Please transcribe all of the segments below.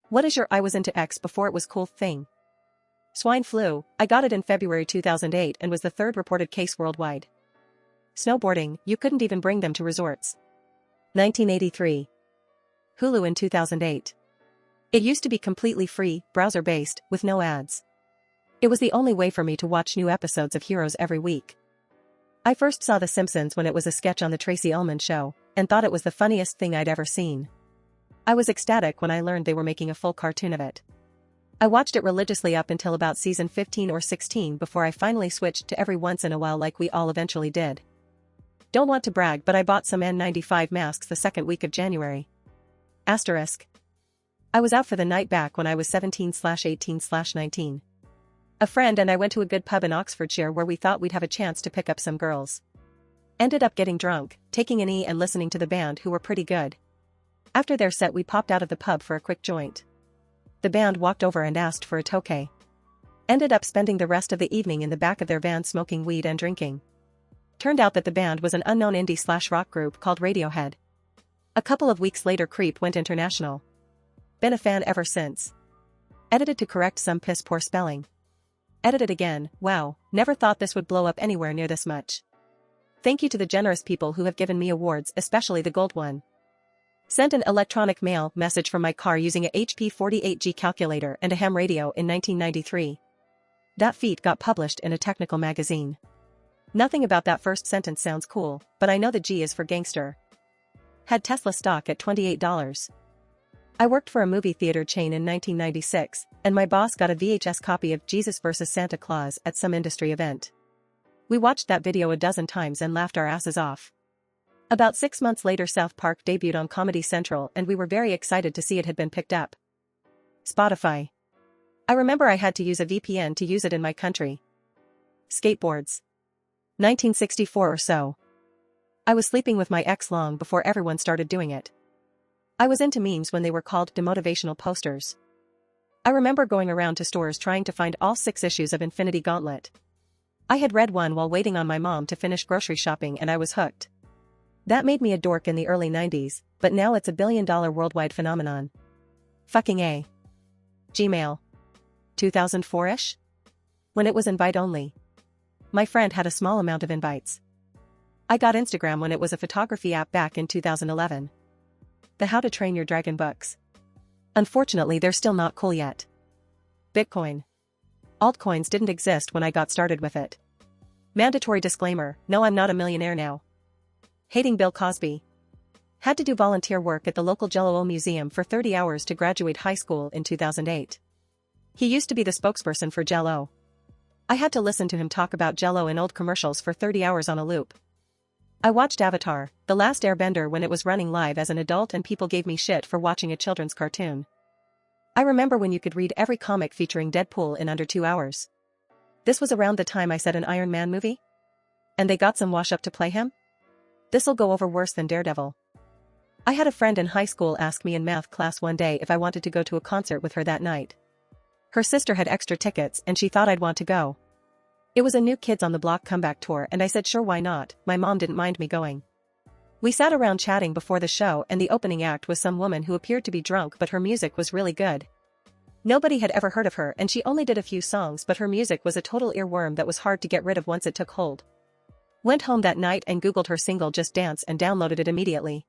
What is your I was into X before it was cool thing? Swine flu, I got it in February 2008 and was the third reported case worldwide. Snowboarding, you couldn't even bring them to resorts. 1983. Hulu in 2008. It used to be completely free, browser-based, with no ads. It was the only way for me to watch new episodes of Heroes every week. I first saw The Simpsons when it was a sketch on the Tracy Ullman Show, and thought it was the funniest thing I'd ever seen. I was ecstatic when I learned they were making a full cartoon of it. I watched it religiously up until about season 15 or 16 before I finally switched to every once in a while like we all eventually did. Don't want to brag, but I bought some N95 masks the second week of January. Asterisk. I was out for the night back when I was 17/18/19. A friend and I went to a good pub in Oxfordshire where we thought we'd have a chance to pick up some girls. Ended up getting drunk, taking an E and listening to the band who were pretty good. After their set we popped out of the pub for a quick joint. The band walked over and asked for a tokay. Ended up spending the rest of the evening in the back of their van smoking weed and drinking. Turned out that the band was an unknown indie/rock group called Radiohead. A couple of weeks later Creep went international. Been a fan ever since. Edited to correct some piss poor spelling. Edited again, wow, never thought this would blow up anywhere near this much. Thank you to the generous people who have given me awards, especially the gold one. Sent an electronic mail message from my car using a HP 48G calculator and a ham radio in 1993. That feat got published in a technical magazine. Nothing about that first sentence sounds cool, but I know the G is for gangster. Had Tesla stock at $28. I worked for a movie theater chain in 1996, and my boss got a VHS copy of Jesus vs. Santa Claus at some industry event. We watched that video a dozen times and laughed our asses off. About 6 months later South Park debuted on Comedy Central and we were very excited to see it had been picked up. Spotify. I remember I had to use a VPN to use it in my country. Skateboards. 1964 or so. I was sleeping with my ex long before everyone started doing it. I was into memes when they were called demotivational posters. I remember going around to stores trying to find all 6 issues of Infinity Gauntlet. I had read one while waiting on my mom to finish grocery shopping and I was hooked. That made me a dork in the early 90s, but now it's a billion-dollar worldwide phenomenon. Fucking A. Gmail. 2004-ish? When it was invite-only. My friend had a small amount of invites. I got Instagram when it was a photography app back in 2011. The How to Train Your Dragon books. Unfortunately they're still not cool yet. Bitcoin. Altcoins didn't exist when I got started with it. Mandatory disclaimer, no, I'm not a millionaire now. Hating Bill Cosby. Had to do volunteer work at the local Jell-O museum for 30 hours to graduate high school in 2008. He used to be the spokesperson for Jell-O. I had to listen to him talk about Jell-O in old commercials for 30 hours on a loop. I watched Avatar, The Last Airbender when it was running live as an adult and people gave me shit for watching a children's cartoon. I remember when you could read every comic featuring Deadpool in under 2 hours. This was around the time I said an Iron Man movie? And they got some wash-up to play him? This'll go over worse than Daredevil. I had a friend in high school ask me in math class one day if I wanted to go to a concert with her that night. Her sister had extra tickets and she thought I'd want to go. It was a New Kids on the Block comeback tour and I said sure, why not. My mom didn't mind me going. We sat around chatting before the show and the opening act was some woman who appeared to be drunk but her music was really good. Nobody had ever heard of her and she only did a few songs but her music was a total earworm that was hard to get rid of once it took hold. Went home that night and googled her single Just Dance and downloaded it immediately.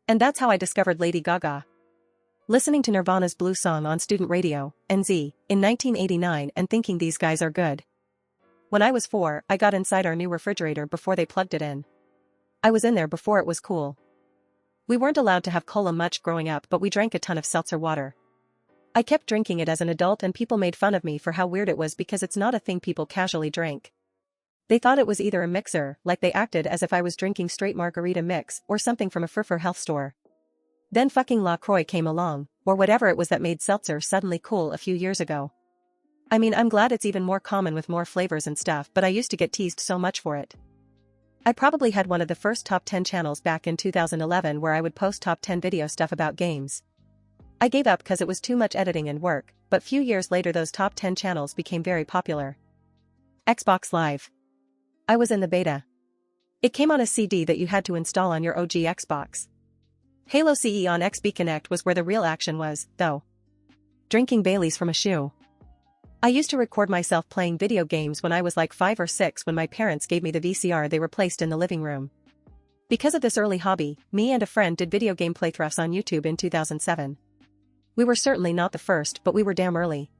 And that's how I discovered Lady Gaga. Listening to Nirvana's Blue Song on student radio, NZ, in 1989 and thinking these guys are good. When I was 4, I got inside our new refrigerator before they plugged it in. I was in there before it was cool. We weren't allowed to have cola much growing up but we drank a ton of seltzer water. I kept drinking it as an adult and people made fun of me for how weird it was because it's not a thing people casually drink. They thought it was either a mixer, like they acted as if I was drinking straight margarita mix, or something from a Furfur health store. Then fucking LaCroix came along, or whatever it was that made seltzer suddenly cool a few years ago. I mean, I'm glad it's even more common with more flavors and stuff, but I used to get teased so much for it. I probably had one of the first top 10 channels back in 2011 where I would post top 10 video stuff about games. I gave up because it was too much editing and work, but few years later those top 10 channels became very popular. Xbox Live. I was in the beta. It came on a CD that you had to install on your OG Xbox. Halo CE on XB Connect was where the real action was, though. Drinking Baileys from a shoe. I used to record myself playing video games when I was like 5 or 6 when my parents gave me the VCR they replaced in the living room. Because of this early hobby, me and a friend did video game playthroughs on YouTube in 2007. We were certainly not the first, but we were damn early.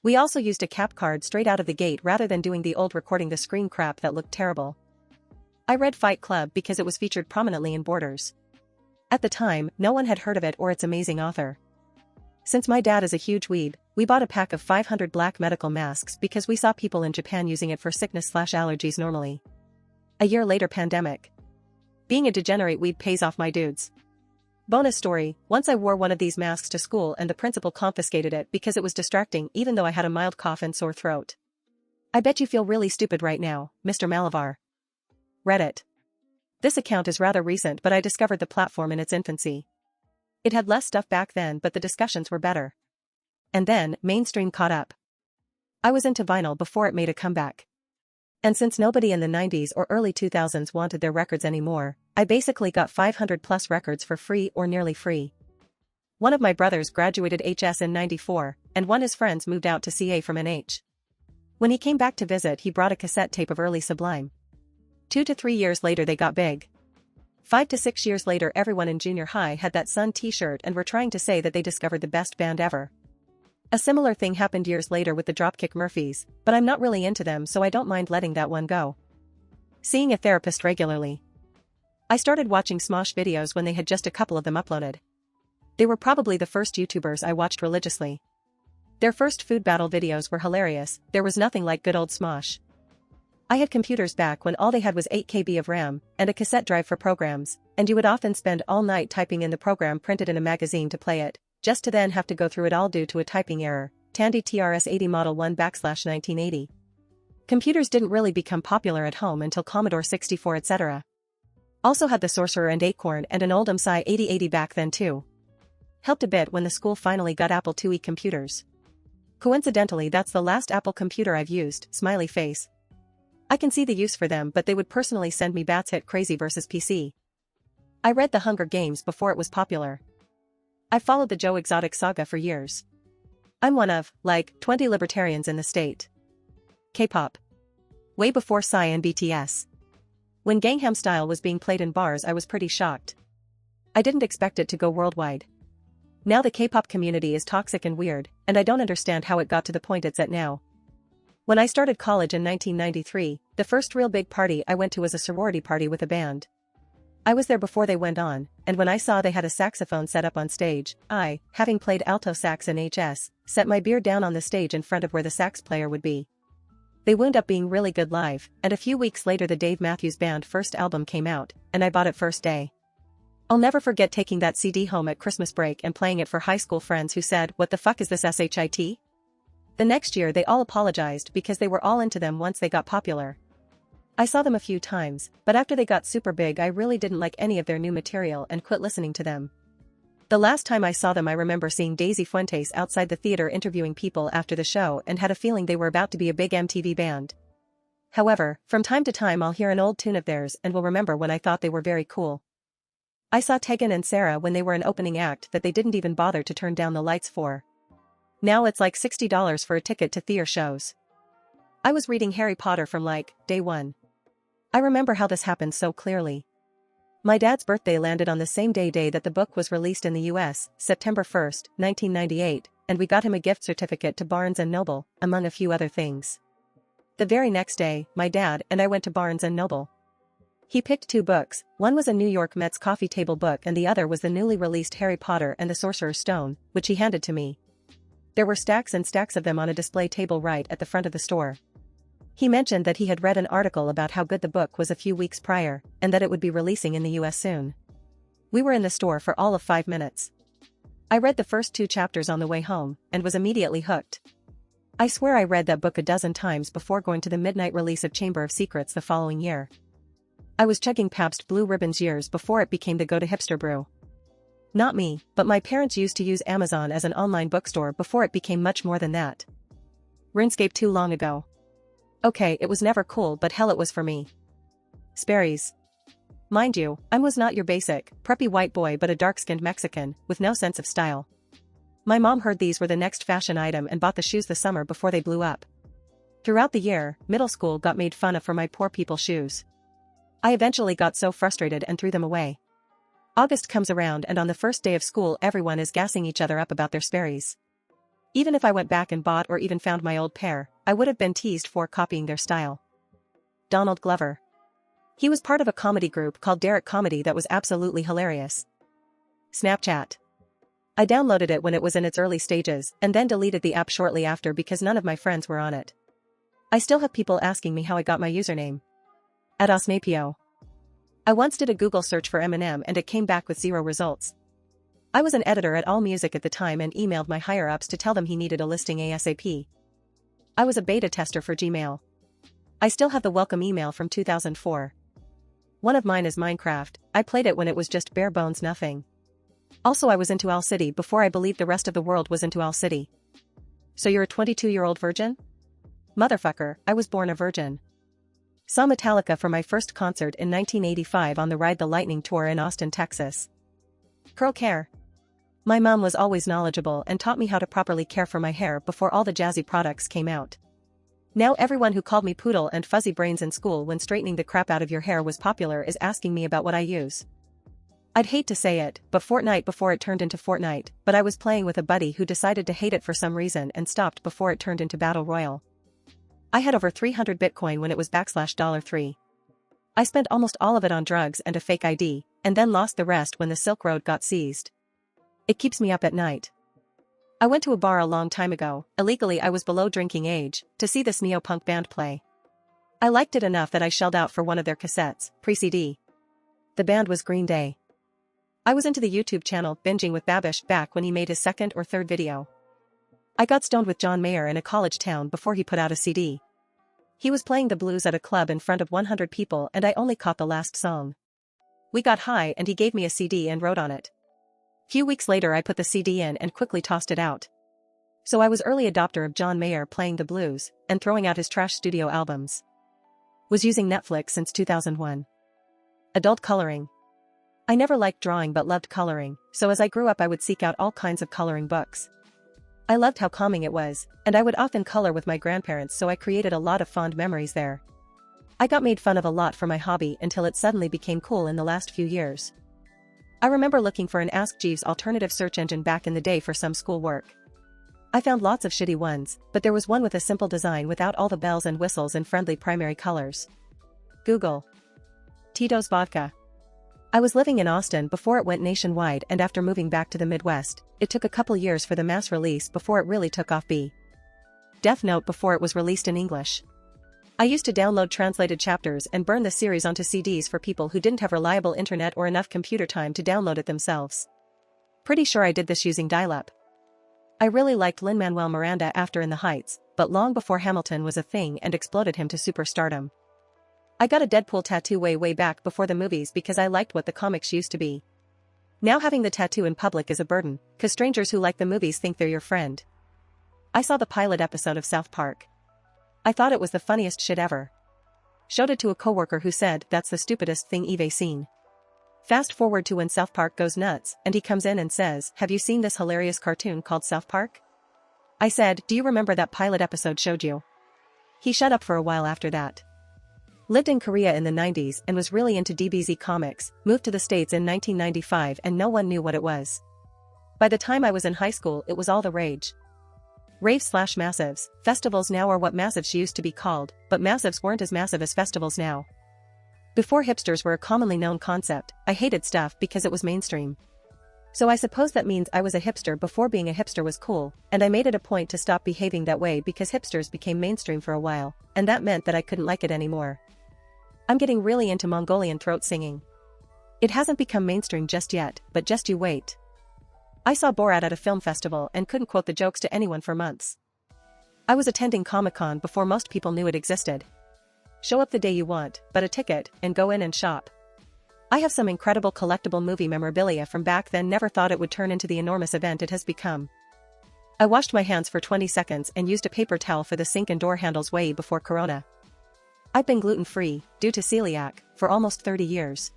We also used a cap card straight out of the gate rather than doing the old recording the screen crap that looked terrible. I read Fight Club because it was featured prominently in Borders. At the time, no one had heard of it or its amazing author. Since my dad is a huge weeb, we bought a pack of 500 black medical masks because we saw people in Japan using it for sickness/allergies normally. A year later, pandemic. Being a degenerate weeb pays off, my dudes. Bonus story, once I wore one of these masks to school and the principal confiscated it because it was distracting even though I had a mild cough and sore throat. I bet you feel really stupid right now, Mr. Malavar. Reddit. This account is rather recent, but I discovered the platform in its infancy. It had less stuff back then, but the discussions were better. And then, mainstream caught up. I was into vinyl before it made a comeback. And since nobody in the 90s or early 2000s wanted their records anymore, I basically got 500 plus records for free or nearly free. One of my brothers graduated HS in '94, and one of his friends moved out to CA from NH. When he came back to visit, he brought a cassette tape of early Sublime. 2 to 3 years later they got big. 5 to 6 years later everyone in junior high had that Sun t-shirt and were trying to say that they discovered the best band ever. A similar thing happened years later with the Dropkick Murphys, but I'm not really into them, so I don't mind letting that one go. Seeing a therapist regularly. I started watching Smosh videos when they had just a couple of them uploaded. They were probably the first YouTubers I watched religiously. Their first food battle videos were hilarious. There was nothing like good old Smosh. I had computers back when all they had was 8 KB of RAM and a cassette drive for programs, and you would often spend all night typing in the program printed in a magazine to play it, just to then have to go through it all due to a typing error. Tandy TRS-80 Model 1/1980. Computers didn't really become popular at home until Commodore 64 etc. Also had the Sorcerer and Acorn and an old MSI 8080 back then too. Helped a bit when the school finally got Apple IIe computers. Coincidentally, that's the last Apple computer I've used, smiley face. I can see the use for them, but they would personally send me bats hit crazy versus PC. I read The Hunger Games before it was popular. I followed the Joe Exotic saga for years. I'm one of, like, 20 libertarians in the state. K-pop. Way before Psy and BTS. When Gangnam Style was being played in bars, I was pretty shocked. I didn't expect it to go worldwide. Now the K-pop community is toxic and weird, and I don't understand how it got to the point it's at now. When I started college in 1993, the first real big party I went to was a sorority party with a band. I was there before they went on, and when I saw they had a saxophone set up on stage, I, having played alto sax in HS, set my beer down on the stage in front of where the sax player would be. They wound up being really good live, and a few weeks later the Dave Matthews Band first album came out, and I bought it first day. I'll never forget taking that CD home at Christmas break and playing it for high school friends who said, "What the fuck is this shit?" The next year they all apologized because they were all into them once they got popular. I saw them a few times, but after they got super big I really didn't like any of their new material and quit listening to them. The last time I saw them I remember seeing Daisy Fuentes outside the theater interviewing people after the show and had a feeling they were about to be a big MTV band. However, from time to time I'll hear an old tune of theirs and will remember when I thought they were very cool. I saw Tegan and Sarah when they were an opening act that they didn't even bother to turn down the lights for. Now it's like $60 for a ticket to theater shows. I was reading Harry Potter from like, day one. I remember how this happened so clearly. My dad's birthday landed on the same day that the book was released in the US, September 1st, 1998, and we got him a gift certificate to Barnes & Noble, among a few other things. The very next day, my dad and I went to Barnes & Noble. He picked 2 books, one was a New York Mets coffee table book and the other was the newly released Harry Potter and the Sorcerer's Stone, which he handed to me. There were stacks and stacks of them on a display table right at the front of the store. He mentioned that he had read an article about how good the book was a few weeks prior, and that it would be releasing in the US soon. We were in the store for all of 5 minutes. I read the first 2 chapters on the way home, and was immediately hooked. I swear I read that book a dozen times before going to the midnight release of Chamber of Secrets the following year. I was chugging Pabst Blue Ribbons years before it became the go-to hipster brew. Not me, but my parents used to use Amazon as an online bookstore before it became much more than that. RuneScape too long ago. Okay, it was never cool, but hell it was for me. Sperry's. Mind you, I was not your basic, preppy white boy but a dark-skinned Mexican, with no sense of style. My mom heard these were the next fashion item and bought the shoes the summer before they blew up. Throughout the year, middle school got made fun of for my poor people shoes. I eventually got so frustrated and threw them away. August comes around and on the first day of school everyone is gassing each other up about their Sperry's. Even if I went back and bought or even found my old pair, I would have been teased for copying their style. Donald Glover. He was part of a comedy group called Derek Comedy that was absolutely hilarious. Snapchat. I downloaded it when it was in its early stages and then deleted the app shortly after because none of my friends were on it. I still have people asking me how I got my username. At Osnapio. I once did a Google search for Eminem and it came back with 0 results. I was an editor at AllMusic at the time and emailed my higher-ups to tell them he needed a listing ASAP. I was a beta tester for Gmail. I still have the welcome email from 2004. One of mine is Minecraft. I played it when it was just bare bones nothing. Also I was into Owl City before I believed the rest of the world was into Owl City. So you're a 22-year-old virgin? Motherfucker, I was born a virgin. Saw Metallica for my first concert in 1985 on the Ride the Lightning tour in Austin, Texas. Curl care. My mom was always knowledgeable and taught me how to properly care for my hair before all the jazzy products came out. Now everyone who called me poodle and fuzzy brains in school when straightening the crap out of your hair was popular is asking me about what I use. I'd hate to say it, but Fortnite before it turned into Fortnite, but I was playing with a buddy who decided to hate it for some reason and stopped before it turned into Battle Royale. I had over 300 Bitcoin when it was $3. I spent almost all of it on drugs and a fake ID, and then lost the rest when the Silk Road got seized. It keeps me up at night. I went to a bar a long time ago, illegally I was below drinking age, to see this neo-punk band play. I liked it enough that I shelled out for one of their cassettes, pre-CD. The band was Green Day. I was into the YouTube channel Binging with Babish back when he made his second or third video. I got stoned with John Mayer in a college town before he put out a CD. He was playing the blues at a club in front of 100 people and I only caught the last song. We got high and he gave me a CD and wrote on it. Few weeks later I put the CD in and quickly tossed it out. So I was early adopter of John Mayer playing the blues and throwing out his trash studio albums. Was using Netflix since 2001. Adult coloring. I never liked drawing but loved coloring, so as I grew up I would seek out all kinds of coloring books. I loved how calming it was, and I would often color with my grandparents so I created a lot of fond memories there. I got made fun of a lot for my hobby until it suddenly became cool in the last few years. I remember looking for an Ask Jeeves alternative search engine back in the day for some school work. I found lots of shitty ones, but there was one with a simple design without all the bells and whistles and friendly primary colors. Google. Tito's Vodka. I was living in Austin before it went nationwide and after moving back to the Midwest, it took a couple years for the mass release before it really took off. Death Note before it was released in English. I used to download translated chapters and burn the series onto CDs for people who didn't have reliable internet or enough computer time to download it themselves. Pretty sure I did this using dial-up. I really liked Lin-Manuel Miranda after In the Heights, but long before Hamilton was a thing and exploded him to superstardom. I got a Deadpool tattoo way back before the movies because I liked what the comics used to be. Now having the tattoo in public is a burden, cause strangers who like the movies think they're your friend. I saw the pilot episode of South Park. I thought it was the funniest shit ever. Showed it to a coworker who said that's the stupidest thing I've seen. Fast forward to when South Park goes nuts and he comes in and says, "Have you seen this hilarious cartoon called South Park?" I said, "Do you remember that pilot episode showed you?" He shut up for a while after that. Lived in Korea in the 90s and was really into DBZ comics, moved to the States in 1995 and no one knew what it was. By the time I was in high school it was all the rage. Raves/massives, festivals now are what massives used to be called, but massives weren't as massive as festivals now. Before hipsters were a commonly known concept, I hated stuff because it was mainstream. So I suppose that means I was a hipster before being a hipster was cool, and I made it a point to stop behaving that way because hipsters became mainstream for a while, and that meant that I couldn't like it anymore. I'm getting really into Mongolian throat singing. It hasn't become mainstream just yet, but just you wait. I saw Borat at a film festival and couldn't quote the jokes to anyone for months. I was attending Comic-Con before most people knew it existed. Show up the day you want, but a ticket, and go in and shop. I have some incredible collectible movie memorabilia from back then, never thought it would turn into the enormous event it has become. I washed my hands for 20 seconds and used a paper towel for the sink and door handles way before Corona. I've been gluten-free, due to celiac, for almost 30 years.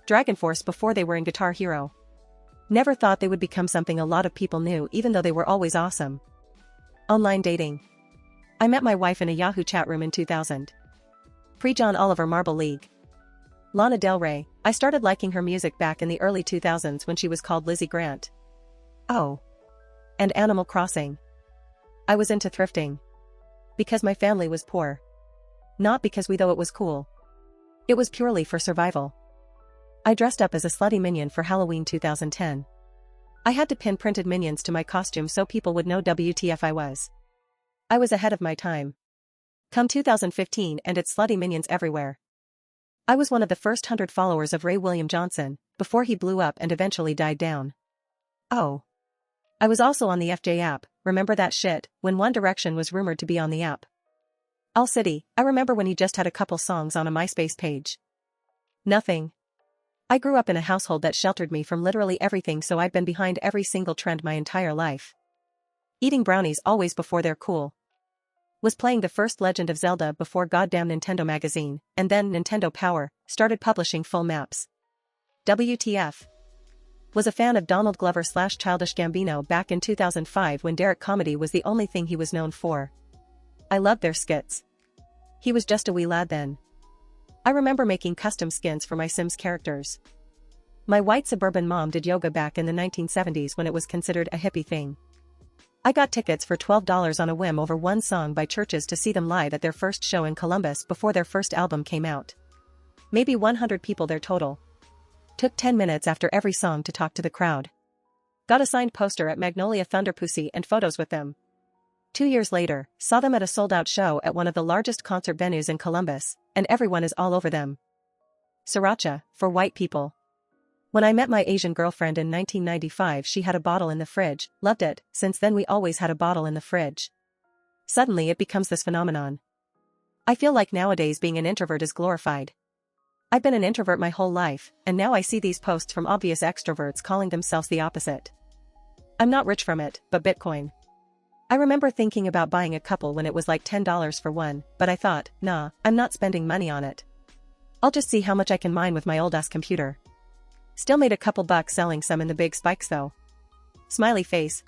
Dragon Force before they were in Guitar Hero. Never thought they would become something a lot of people knew even though they were always awesome. Online dating. I met my wife in a Yahoo chat room in 2000. Pre-John Oliver Marble League. Lana Del Rey. I started liking her music back in the early 2000s when she was called Lizzie Grant. Oh. And Animal Crossing. I was into thrifting. Because my family was poor. Not because we thought it was cool. It was purely for survival. I dressed up as a slutty minion for Halloween 2010. I had to pin printed minions to my costume so people would know WTF I was. I was ahead of my time. Come 2015 and it's slutty minions everywhere. I was one of the first 100 followers of Ray William Johnson, before he blew up and eventually died down. Oh. I was also on the FJ app, remember that shit, when One Direction was rumored to be on the app. All City, I remember when he just had a couple songs on a MySpace page. Nothing. I grew up in a household that sheltered me from literally everything, so I've been behind every single trend my entire life. Eating brownies always before they're cool. Was playing the first Legend of Zelda before goddamn Nintendo magazine, and then Nintendo Power started publishing full maps. WTF. Was a fan of Donald Glover / Childish Gambino back in 2005 when Derek comedy was the only thing he was known for. I loved their skits. He was just a wee lad then. I remember making custom skins for my Sims characters. My white suburban mom did yoga back in the 1970s when it was considered a hippie thing. I got tickets for $12 on a whim over one song by Churches to see them live at their first show in Columbus before their first album came out. Maybe 100 people there total. Took 10 minutes after every song to talk to the crowd. Got a signed poster at Magnolia Thunderpussy and photos with them. 2 years later, saw them at a sold-out show at one of the largest concert venues in Columbus, and everyone is all over them. Sriracha, for white people. When I met my Asian girlfriend in 1995, she had a bottle in the fridge, loved it, since then we always had a bottle in the fridge. Suddenly it becomes this phenomenon. I feel like nowadays being an introvert is glorified. I've been an introvert my whole life, and now I see these posts from obvious extroverts calling themselves the opposite. I'm not rich from it, but Bitcoin. I remember thinking about buying a couple when it was like $10 for one, but I thought, nah, I'm not spending money on it. I'll just see how much I can mine with my old-ass computer. Still made a couple bucks selling some in the big spikes though. Smiley face.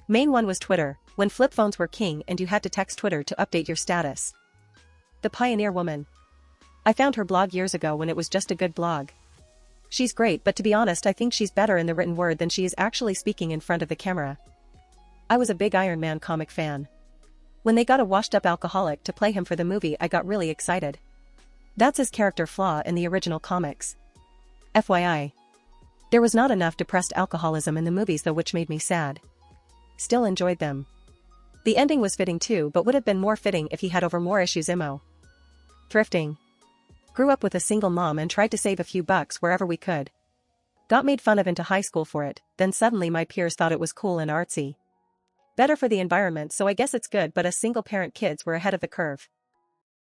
Main one was Twitter, when flip phones were king and you had to text Twitter to update your status. The Pioneer Woman. I found her blog years ago when it was just a good blog. She's great, but to be honest I think she's better in the written word than she is actually speaking in front of the camera. I was a big Iron Man comic fan. When they got a washed-up alcoholic to play him for the movie I got really excited. That's his character flaw in the original comics. FYI. There was not enough depressed alcoholism in the movies though, which made me sad. Still enjoyed them. The ending was fitting too, but would have been more fitting if he had over more issues emo. Thrifting. Grew up with a single mom and tried to save a few bucks wherever we could. Got made fun of into high school for it, then suddenly my peers thought it was cool and artsy. Better for the environment, so I guess it's good, but us single-parent kids were ahead of the curve.